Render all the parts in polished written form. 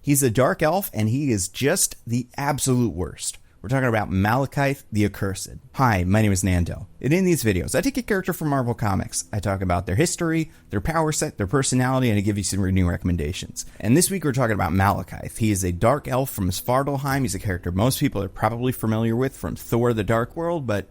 He's a Dark Elf, and he is just the absolute worst. We're talking about Malekith the Accursed. Hi, my name is Nando, and in these videos, I take a character from Marvel Comics. I talk about their history, their power set, their personality, and I give you some reading recommendations. And this week we're talking about Malekith. He is a Dark Elf from Svartalfheim. He's a character most people are probably familiar with from Thor the Dark World, but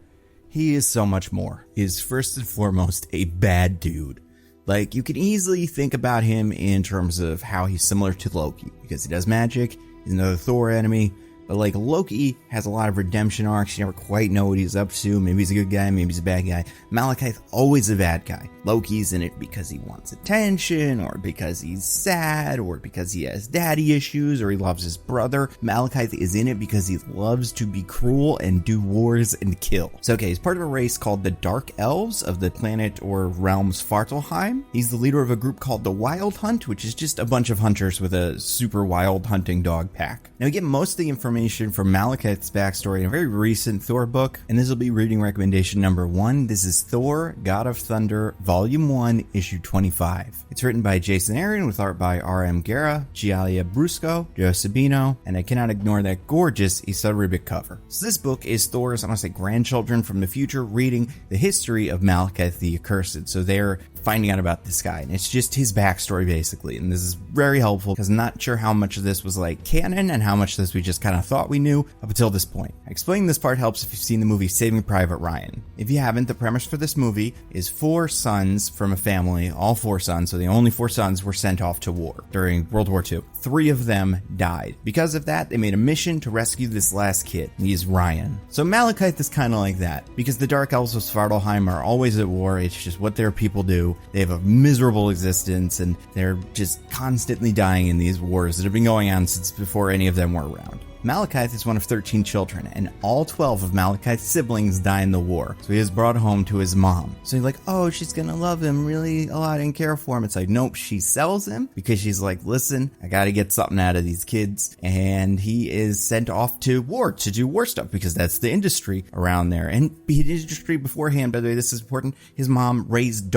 he is so much more. He is first and foremost a bad dude. Like, you can easily think about him in terms of how he's similar to Loki, because he does magic, he's another Thor enemy. But like, Loki has a lot of redemption arcs. You never quite know what he's up to. Maybe he's a good guy, maybe he's a bad guy. Malekith, always a bad guy. Loki's in it because he wants attention, or because he's sad, or because he has daddy issues, or he loves his brother. Malekith is in it because he loves to be cruel and do wars and kill. So okay, he's part of a race called the Dark Elves of the planet or realm Svartalfheim. He's the leader of a group called the Wild Hunt, which is just a bunch of hunters with a super wild hunting dog pack. Now we get most of the information from Malekith's backstory in a very recent Thor book, and this will be reading recommendation number 1. This is Thor, God of Thunder, Volume 1, Issue 25. It's written by Jason Aaron with art by R.M. Guerra, Gialia Brusco, Joe Sabino, and I cannot ignore that gorgeous Issa Ribic cover. So this book is Thor's, I want to say, grandchildren from the future reading the history of Malekith the Accursed. So they're finding out about this guy, and it's just his backstory basically, and this is very helpful because I'm not sure how much of this was like canon and how much of this we just kind of thought we knew up until this point. Explaining this part helps if you've seen the movie Saving Private Ryan. If you haven't, the premise for this movie is 4 sons from a family, all 4 sons, so the only 4 sons were sent off to war during World War II. 3 of them died. Because of that, they made a mission to rescue this last kid. He's Ryan. So Malekith is kind of like that, because the Dark Elves of Svartalfheim are always at war. It's just what their people do. They have a miserable existence, and they're just constantly dying in these wars that have been going on since before any of them were around. Malekith is one of 13 children, and all 12 of Malekith's siblings die in the war, so he is brought home to his mom. So you're like, oh, she's gonna love him really a lot and care for him. It's like, nope, she sells him because she's like, listen, I gotta get something out of these kids, and he is sent off to war to do war stuff because that's the industry around there. And the industry beforehand, by the way, this is important, his mom raised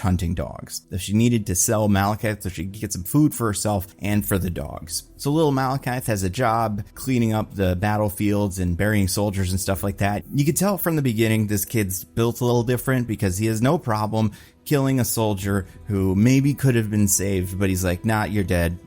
hunting dogs. So she needed to sell Malekith so she could get some food for herself and for the dogs. So little Malekith has a job cleaning up the battlefields and burying soldiers and stuff like that. You could tell from the beginning this kid's built a little different because he has no problem killing a soldier who maybe could have been saved, but he's like, nah, you're dead.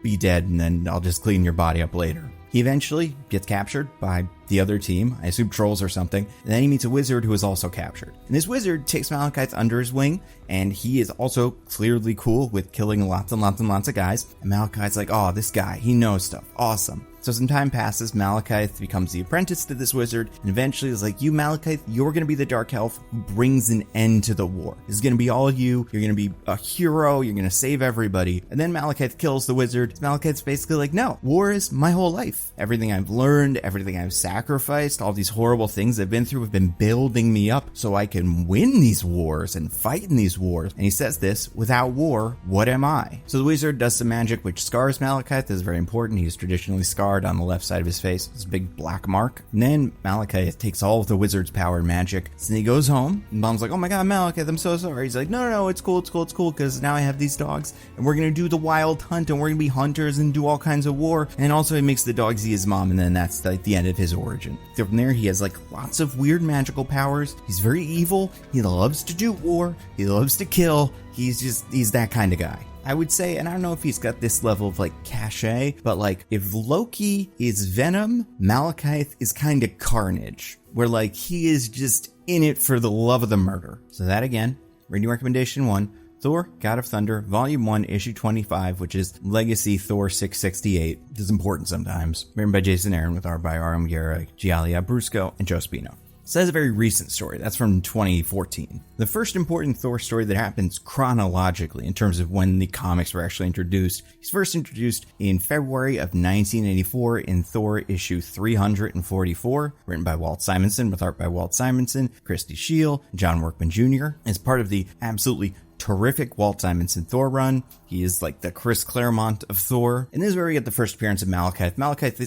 Be dead, and then I'll just clean your body up later. He eventually gets captured by the other team, I assume trolls or something, and then he meets a wizard who is also captured. And this wizard takes Malekith under his wing, and he is also clearly cool with killing lots and lots and lots of guys. And Malekith's like, oh, this guy, he knows stuff. Awesome. So some time passes, Malekith becomes the apprentice to this wizard, and eventually is like, you Malekith, you're going to be the Dark Elf who brings an end to the war. This is going to be all you, you're going to be a hero, you're going to save everybody. And then Malekith kills the wizard. Malekith's basically like, no, war is my whole life. Everything I've learned, everything I've sacrificed, all these horrible things I've been through have been building me up so I can win these wars and fight in these wars. And he says this, without war, what am I? So the wizard does some magic which scars Malekith. This is very important. He's traditionally scarred on the left side of his face. This big black mark. And then Malekith takes all of the wizard's power and magic. So he goes home, and Mom's like, oh my god, Malekith, I'm so sorry. He's like, no, it's cool, because now I have these dogs, and we're going to do the wild hunt, and we're going to be hunters and do all kinds of war. And also he makes the dog see his mom, and then that's like the end of his origin. From there, he has like lots of weird magical powers. He's very evil. He loves to do war. He loves to kill. He's that kind of guy. I would say, and I don't know if he's got this level of like cachet, but like if Loki is Venom, Malekith is kind of Carnage, where like he is just in it for the love of the murder. So that again, reading recommendation 1, Thor, God of Thunder, Volume 1, Issue 25, which is Legacy Thor 668. This is important sometimes. Written by Jason Aaron with art by R.M. Guerra, Gialia Brusco, and Joe Spino. So that's a very recent story. That's from 2014. The first important Thor story that happens chronologically in terms of when the comics were actually introduced. He's first introduced in February of 1984 in Thor issue 344, written by Walt Simonson with art by Walt Simonson, Christy Scheel, and John Workman Jr. As part of the absolutely terrific Walt Simonson Thor run. He is like the Chris Claremont of Thor. And this is where we get the first appearance of Malekith. Malekith,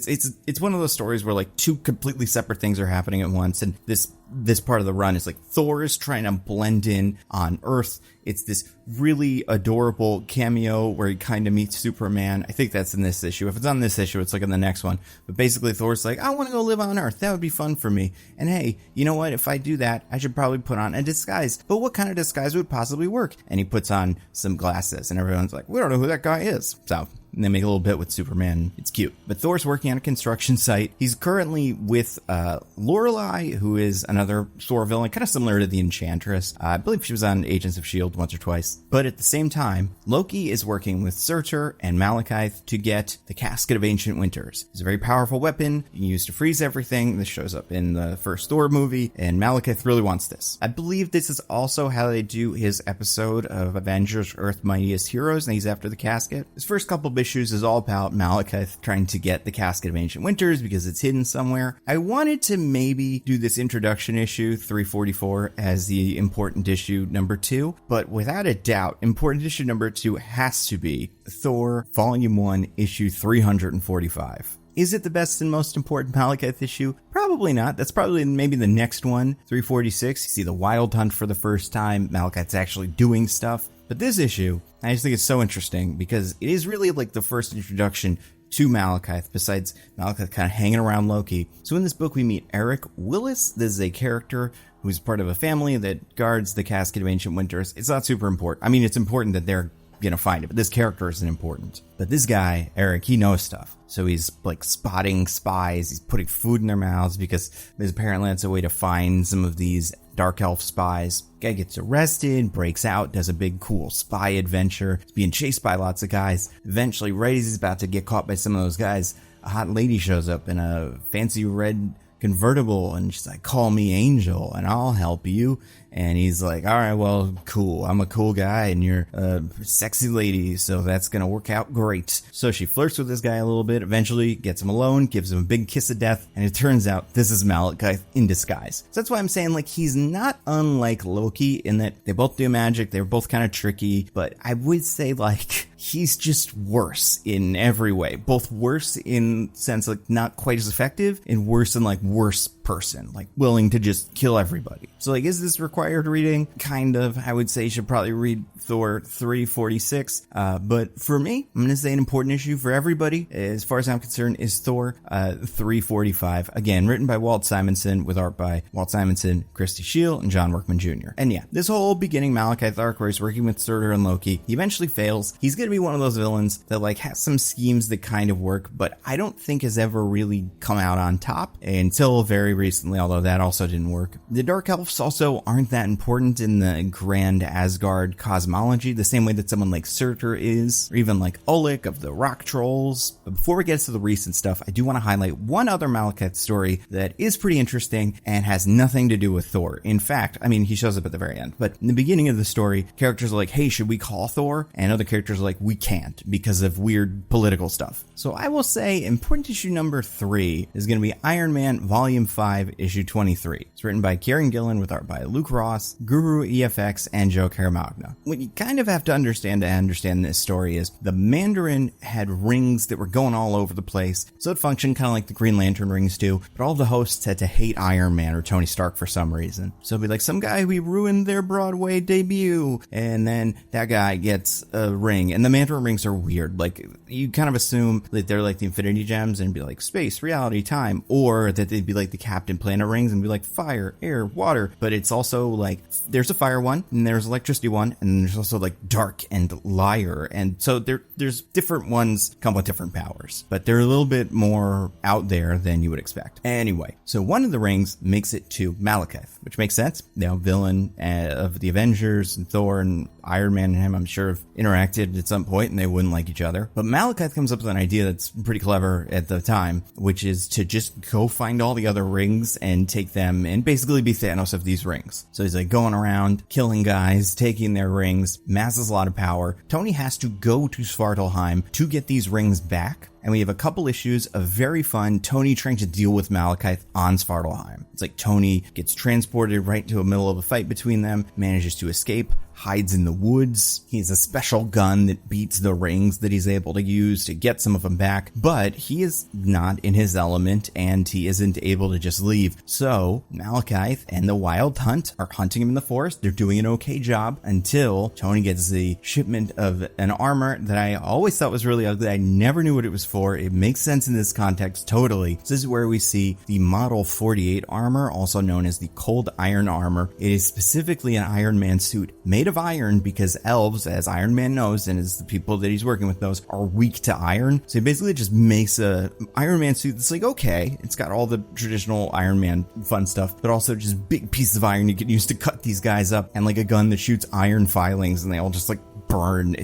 it's one of those stories where like 2 completely separate things are happening at once. And this this part of the run is like Thor is trying to blend in on Earth. It's this really adorable cameo where he kind of meets Superman. I think that's in this issue. If it's on this issue, it's like in the next one. But basically Thor's like, I want to go live on Earth. That would be fun for me. And hey, you know what? If I do that, I should probably put on a disguise. But what kind of disguise would possibly work? And he puts on some glasses and everyone's like, we don't know who that guy is. So and they make a little bit with Superman. It's cute. But Thor's working on a construction site. He's currently with Lorelei, who is another Thor villain, kind of similar to the Enchantress. I believe she was on Agents of S.H.I.E.L.D. once or twice. But at the same time, Loki is working with Surtur and Malekith to get the Casket of Ancient Winters. It's a very powerful weapon you can use to freeze everything. This shows up in the first Thor movie, and Malekith really wants this. I believe this is also how they do his episode of Avengers Earth Mightiest Heroes, and he's after the casket. His first couple of issues is all about Malekith trying to get the Casket of Ancient Winters because it's hidden somewhere. I wanted to maybe do this introduction issue 344 as the important issue number 2, but without a doubt, important issue number 2 has to be Thor Volume 1 issue 345. Is it the best and most important Malekith issue? Probably not. That's probably maybe the next one, 346. You see the Wild Hunt for the first time. Malekith's actually doing stuff. But this issue, I just think it's so interesting because it is really like the first introduction to Malekith, besides Malekith kind of hanging around Loki. So in this book, we meet Eric Willis. This is a character who's part of a family that guards the Casket of Ancient Winters. It's not super important. I mean, it's important that they're gonna find it, but this character isn't important. But this guy, Eric, he knows stuff. So he's like spotting spies. He's putting food in their mouths because apparently that's a way to find some of these Dark Elf spies. Guy gets arrested, breaks out, does a big cool spy adventure. He's being chased by lots of guys. Eventually, right as he's about to get caught by some of those guys, a hot lady shows up in a fancy red convertible and she's like, call me Angel and I'll help you. And he's like, all right, well, cool. I'm a cool guy and you're a sexy lady, so that's going to work out great. So she flirts with this guy a little bit, eventually gets him alone, gives him a big kiss of death, and it turns out this is Malekith in disguise. So that's why I'm saying, like, he's not unlike Loki in that they both do magic, they're both kind of tricky, but I would say, like, he's just worse in every way. Both worse in sense, like, not quite as effective, and worse in, like, worse person, like, willing to just kill everybody. So, like, is this required reading? Kind of. I would say you should probably read Thor 346. But for me, I'm going to say an important issue for everybody, as far as I'm concerned, is Thor 345. Again, written by Walt Simonson, with art by Walt Simonson, Christy Shield, and John Workman Jr. And yeah, this whole beginning Malekith arc where he's working with Surtur and Loki, he eventually fails. He's going to be one of those villains that, like, has some schemes that kind of work, but I don't think has ever really come out on top until very recently, although that also didn't work. The Dark Elves also aren't that important in the grand Asgard cosmology, the same way that someone like Surtur is, or even like Oleg of the Rock Trolls. But before we get to the recent stuff, I do want to highlight one other Malekith story that is pretty interesting and has nothing to do with Thor. In fact, I mean, he shows up at the very end, but in the beginning of the story, characters are like, hey, should we call Thor? And other characters are like, we can't because of weird political stuff. So I will say important issue number 3 is going to be Iron Man Volume 5, issue 23. It's written by Kieran Gillen with art by Luke Ross, Guru EFX, and Joe Caramagna. What you kind of have to understand this story is the Mandarin had rings that were going all over the place, so it functioned kind of like the Green Lantern rings do, but all the hosts had to hate Iron Man or Tony Stark for some reason. So it'd be like, some guy who ruined their Broadway debut, and then that guy gets a ring, and the Mandarin rings are weird. Like, you kind of assume that they're like the Infinity Gems and be like space, reality, time, or that they'd be like the Captain Planet rings and be like fire, air, water, but it's also like there's a fire one and there's electricity one and there's also like dark and liar, and so there's different ones come with different powers, but they're a little bit more out there than you would expect. Anyway, so one of the rings makes it to Malekith, which makes sense. You know, villain of the Avengers, and Thor and Iron Man and him, I'm sure, have interacted at some point and they wouldn't like each other. But Malekith comes up with an idea that's pretty clever at the time, which is to just go find all the other rings and take them and basically be Thanos of these rings. So he's like going around, killing guys, taking their rings, masses a lot of power. Tony has to go to Svartalheim to get these rings back. And we have a couple issues of very fun Tony trying to deal with Malekith on Svartalheim. It's like Tony gets transported right to the middle of a fight between them, manages to escape, hides in the woods. He has a special gun that beats the rings that he's able to use to get some of them back, but he is not in his element and he isn't able to just leave. So Malekith and the Wild Hunt are hunting him in the forest. They're doing an okay job until Tony gets the shipment of an armor that I always thought was really ugly. I never knew what it was for. It makes sense in this context totally. This is where we see the Model 48 armor, also known as the Cold Iron armor. It is specifically an Iron Man suit made of iron because elves, as Iron Man knows, and as the people that he's working with knows, are weak to iron. So he basically just makes a Iron Man suit that's like, okay, it's got all the traditional Iron Man fun stuff, but also just big pieces of iron you can use to cut these guys up, and like a gun that shoots iron filings and they all just like burn.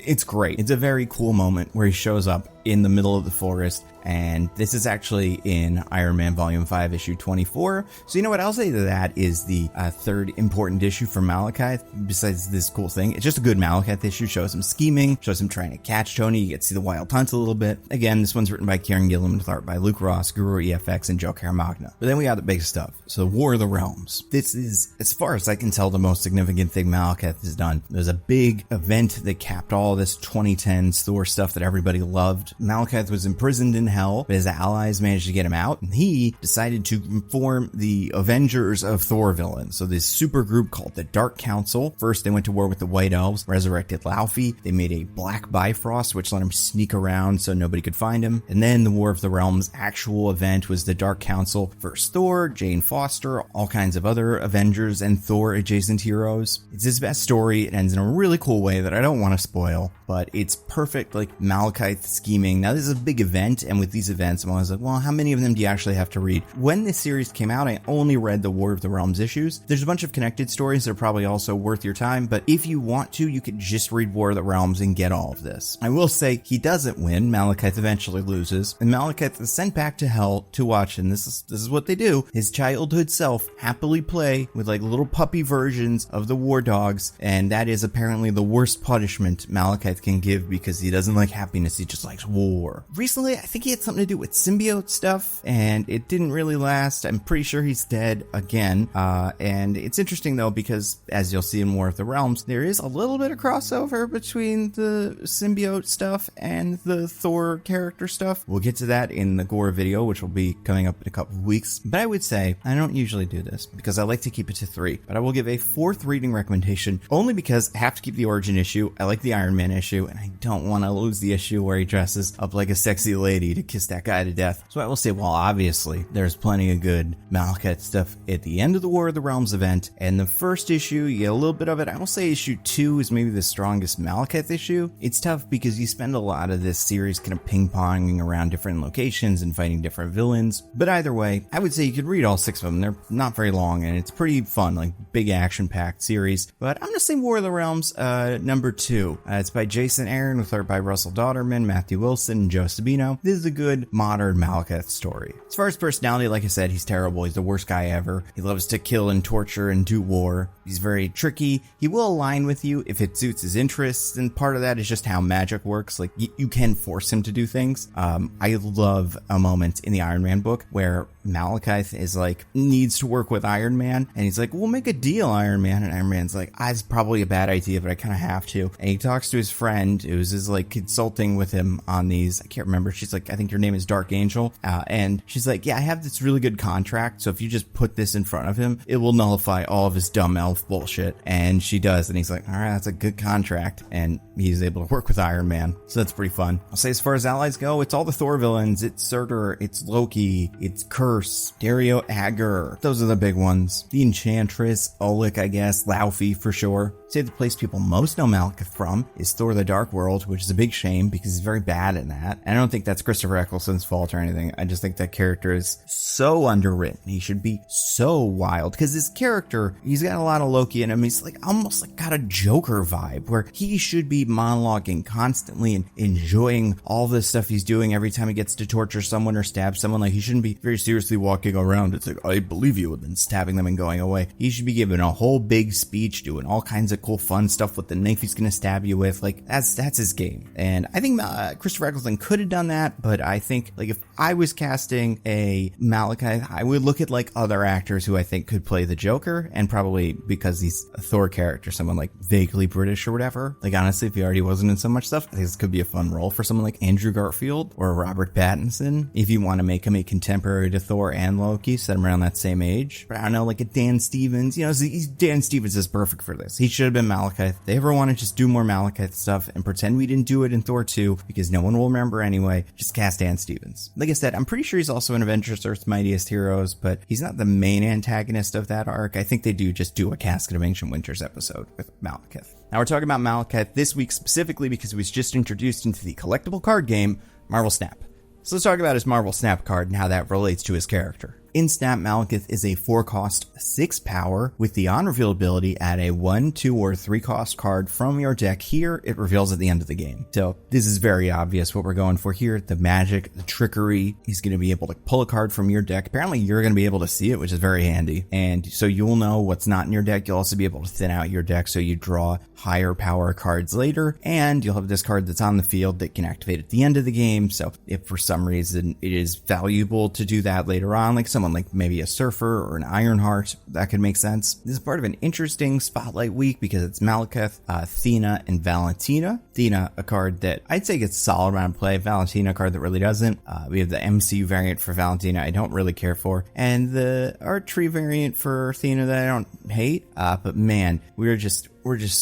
It's great. It's a very cool moment where he shows up in the middle of the forest, and this is actually in Iron Man Volume 5, Issue 24. So you know what I'll say to that is the third important issue for Malekith, besides this cool thing. It's just a good Malekith issue, shows him scheming, shows him trying to catch Tony, you get to see the Wild Hunt a little bit. Again, this one's written by Kieran Gillen with art by Luke Ross, Guru EFX, and Joe Caramagna. But then we got the big stuff. So War of the Realms. This is, as far as I can tell, the most significant thing Malekith has done. There's a big event that capped all this 2010s Thor stuff that everybody loved. Malekith was imprisoned in hell, but his allies managed to get him out, and he decided to form the Avengers of Thor villains. So this super group called the Dark Council. First, they went to war with the White Elves, resurrected Laufey. They made a Black Bifrost, which let him sneak around so nobody could find him. And then the War of the Realms actual event was the Dark Council versus Thor, Jane Foster, all kinds of other Avengers and Thor adjacent heroes. It's his best story. It ends in a really cool way that I don't want to spoil, but it's perfect, like Malekith scheming. Now, this is a big event, and with these events, I'm always like, well, how many of them do you actually have to read? When this series came out, I only read the War of the Realms issues. There's a bunch of connected stories that are probably also worth your time, but if you want to, you could just read War of the Realms and get all of this. I will say, he doesn't win. Malekith eventually loses, and Malekith is sent back to hell to watch, and this is what they do. His childhood self happily play with like little puppy versions of the war dogs, and that is apparently the worst punishment Malekith can give because he doesn't like happiness, he just likes war. Recently, I think he had something to do with symbiote stuff, and it didn't really last. I'm pretty sure he's dead again, and it's interesting though because, as you'll see in War of the Realms, there is a little bit of crossover between the symbiote stuff and the Thor character stuff. We'll get to that in the Gore video, which will be coming up in a couple of weeks, but I would say, I don't usually do this because I like to keep it to 3, but I will give a 4th reading recommendation only because I have to keep the origin issue. I like the Iron Man issue, and I don't want to lose the issue where he dresses up like a sexy lady to kiss that guy to death. So I will say, well, obviously, there's plenty of good Malekith stuff at the end of the War of the Realms event, and the first issue, you get a little bit of it. I will say issue 2 is maybe the strongest Malekith issue. It's tough because you spend a lot of this series kind of ping-ponging around different locations and fighting different villains, but either way, I would say you could read all 6 of them. They're not very long, and it's pretty fun, like big action-packed series, but I'm gonna say War of the Realms, number 2. It's by Jason Aaron with art by Russell Dauterman, Matthew Wilson, and Joe Sabino. This is a good modern Malekith story. As far as personality, like I said, he's terrible. He's the worst guy ever. He loves to kill and torture and do war. He's very tricky. He will align with you if it suits his interests, and part of that is just how magic works. Like, you can force him to do things. I love a moment in the Iron Man book where Malekith is like, needs to work with Iron Man, and he's like, we'll make a deal, Iron Man. And Iron Man's like, it's probably a bad idea, but I kind of have to. And he talks to his friend who's is like consulting with him on these. I can't remember. She's like, I think your name is Dark Angel. And she's like, yeah, I have this really good contract, so if you just put this in front of him, it will nullify all of his dumb elf bullshit. And she does, and he's like, all right, that's a good contract. And he's able to work with Iron Man, so that's pretty fun. I'll say as far as allies go, it's all the Thor villains. It's Surtur, it's Loki, it's Curse, Dario Agger. Those are the big ones. The Enchantress, Oleg, I guess, Laufey for sure. Say the place people most know Malekith from is Thor the Dark World, which is a big shame because he's very bad in that. And I don't think that's Christopher Eccleston's fault or anything. I just think that character is so underwritten. He should be so wild because his character, he's got a lot of Loki in him. He's like almost like got a Joker vibe where he should be monologuing constantly and enjoying all the stuff he's doing every time he gets to torture someone or stab someone. Like, he shouldn't be very seriously walking around. It's like, I believe you, and then stabbing them and going away. He should be giving a whole big speech, doing all kinds of cool fun stuff with the knife he's going to stab you with. Like, that's his game. And I think Christopher Eccleston could have done that, but I think, like, if I was casting a Malekith, I would look at, like, other actors who I think could play the Joker, and probably because he's a Thor character, someone, like, vaguely British or whatever. Like, honestly, if he already wasn't in so much stuff, I think this could be a fun role for someone like Andrew Garfield or Robert Pattinson. If you want to make him a contemporary to Thor and Loki, set him around that same age. But I don't know, like a Dan Stevens, you know, Dan Stevens is perfect for this. He should have been Malekith. If they ever want to just do more Malekith stuff and pretend we didn't do it in Thor 2, because no one will remember anyway, just cast Dan Stevens. Like I said, I'm pretty sure he's also in Avengers Earth's Mightiest Heroes, but he's not the main antagonist of that arc. I think they do just do a Casket of Ancient Winters episode with Malekith. Now we're talking about Malekith this week specifically because he was just introduced into the collectible card game, Marvel Snap. So let's talk about his Marvel Snap card and how that relates to his character. In Snap, Malekith is a 4-cost, 6-power with the on-reveal ability add a 1, 2, or 3-cost card from your deck. Here, it reveals at the end of the game. So this is very obvious what we're going for here. The magic, the trickery. He's going to be able to pull a card from your deck. Apparently, you're going to be able to see it, which is very handy. And so you'll know what's not in your deck. You'll also be able to thin out your deck so you draw higher power cards later. And you'll have this card that's on the field that can activate at the end of the game. So if for some reason it is valuable to do that later on, like someone like maybe a Surfer or an Ironheart, that could make sense. This is part of an interesting spotlight week because it's Malekith, Athena, and Valentina. Athena, a card that I'd say gets solid amount of play. Valentina, a card that really doesn't. We have the MCU variant for Valentina I don't really care for, and the art tree variant for Athena that I don't hate. But man, we're just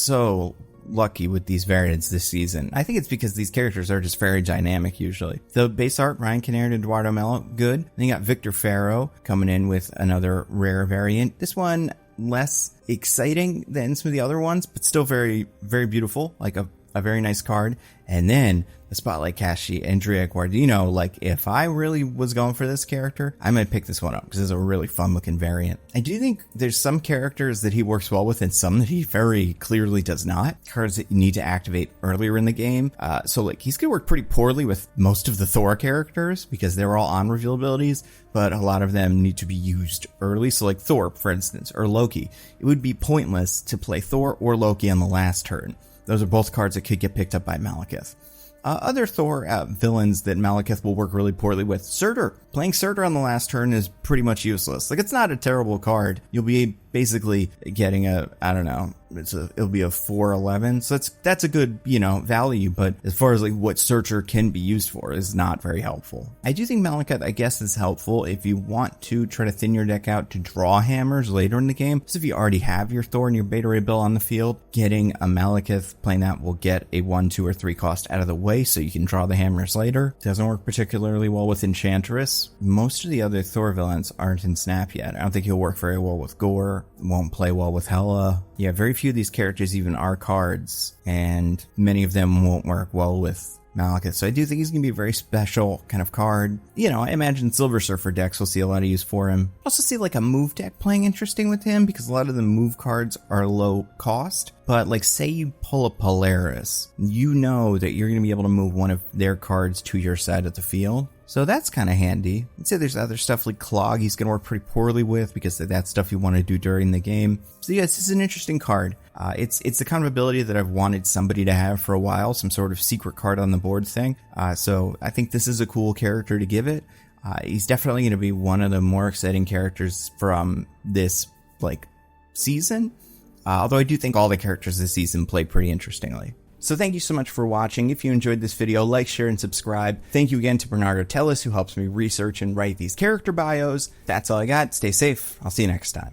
so lucky with these variants this season. I think it's because these characters are just very dynamic usually. The base art, Ryan Kinnaird and Eduardo Mello, good. Then you got Victor Farrow coming in with another rare variant. This one less exciting than some of the other ones, but still very, very beautiful, like a very nice card. And then the Spotlight Kashi, Andrea Guardino. Like, if I really was going for this character, I might pick this one up because it's a really fun looking variant. I do think there's some characters that he works well with and some that he very clearly does not. Cards that you need to activate earlier in the game. So like, he's going to work pretty poorly with most of the Thor characters because they're all on reveal abilities, but a lot of them need to be used early. So like Thor, for instance, or Loki. It would be pointless to play Thor or Loki on the last turn. Those are both cards that could get picked up by Malekith. Other Thor villains that Malekith will work really poorly with. Surtur. Playing Surtur on the last turn is pretty much useless. Like, it's not a terrible card. You'll be basically getting a, I don't know, it'll be a 4/11. So that's a good, value. But as far as like what Surtur can be used for is not very helpful. I do think Malekith, I guess, is helpful if you want to try to thin your deck out to draw hammers later in the game. So if you already have your Thor and your Beta Ray Bill on the field, getting a Malekith playing that will get a 1, 2, or 3 cost out of the way so you can draw the hammers later. Doesn't work particularly well with Enchantress. Most of the other Thor villains aren't in Snap yet. I don't think he'll work very well with Gore. Won't play well with Hela. Yeah, very few of these characters even are cards, and many of them won't work well with Malekith. So I do think he's going to be a very special kind of card. I imagine Silver Surfer decks will see a lot of use for him. Also see like a move deck playing interesting with him because a lot of the move cards are low cost. But like, say you pull a Polaris, you know that you're going to be able to move one of their cards to your side of the field. So that's kind of handy. Let's say there's other stuff like Clog he's going to work pretty poorly with because that's stuff you want to do during the game. So yes, this is an interesting card. It's the kind of ability that I've wanted somebody to have for a while, some sort of secret card on the board thing. So I think this is a cool character to give it. He's definitely going to be one of the more exciting characters from this season. Although I do think all the characters this season play pretty interestingly. So thank you so much for watching. If you enjoyed this video, like, share, and subscribe. Thank you again to Bernardo Tellis, who helps me research and write these character bios. That's all I got. Stay safe. I'll see you next time.